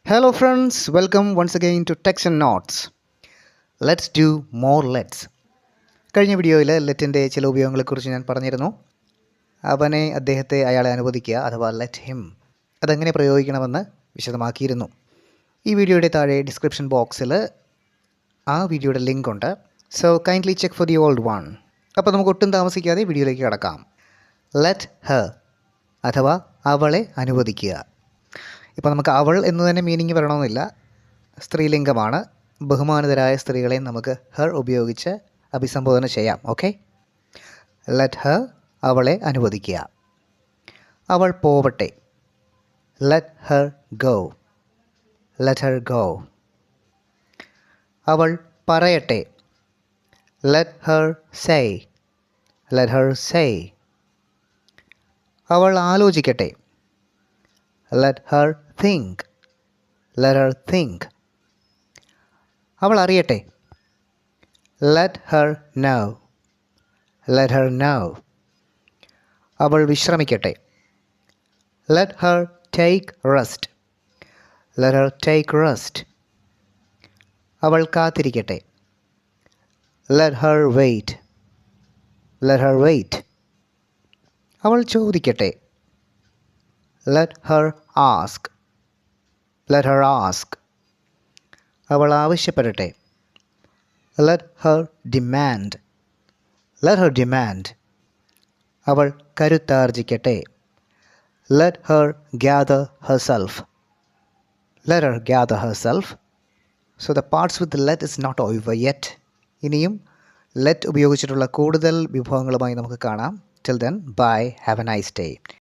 Hello friends, welcome once again to Text and Notes. Let's do more let's. കഴിഞ്ഞ വീഡിയോയിൽ ലെറ്റിൻ്റെ ചില ഉപയോഗങ്ങളെക്കുറിച്ച് ഞാൻ പറഞ്ഞിരുന്നു. അദ്ദേഹത്തെ അയാളെ അനുവദിക്കുക അഥവാ ലെറ്റ് ഹിം അതെങ്ങനെ പ്രയോഗിക്കണമെന്ന് വിശദമാക്കിയിരുന്നു. ഈ വീഡിയോയുടെ താഴെ ഡിസ്ക്രിപ്ഷൻ ബോക്സിൽ ആ വീഡിയോയുടെ ലിങ്ക് ഉണ്ട്. So kindly check for the old one. അപ്പോൾ നമുക്ക് ഒട്ടും താമസിക്കാതെ വീഡിയോയിലേക്ക് കടക്കാം. ലെറ്റ് ഹർ അഥവാ അവളെ അനുവദിക്കുക. ഇപ്പോൾ നമുക്ക് അവൾ എന്ന് തന്നെ മീനിങ് വരണമെന്നില്ല. സ്ത്രീലിംഗമാണ്. ബഹുമാനിതരായ സ്ത്രീകളെ നമുക്ക് ഹർ ഉപയോഗിച്ച് അഭിസംബോധന ചെയ്യാം. ഓക്കെ, ലെറ്റ് ഹർ അവളെ അനുവദിക്കുക. അവൾ പോവട്ടെ. Let her go. Let her go. അവൾ പറയട്ടെ. Let her say. Let her say. അവൾ ആലോചിക്കട്ടെ. Let her think. Let her think. അവൾ അറിയട്ടെ. Let her know. Let her know. അവൾ വിശ്രമിക്കട്ടെ. Let her take rest. Let her take rest. അവൾ കാത്തിരിക്കട്ടെ. Let her wait. Let her wait. അവൾ ചോദിക്കട്ടെ. Let her ask. Let her ask. അവൾ ആവശ്യപ്പെടട്ടെ. Let her demand. Let her demand. അവൾ കരുത്താർജിക്കട്ടെ. Let her gather herself. Let her gather herself. So the parts with the let is not over yet. ഇനിയും let ഉപയോഗിച്ചിട്ടുള്ള കൂടുതൽ വിഭവങ്ങളുമായി നമുക്ക് കാണാം. Till then, bye. Have a nice day.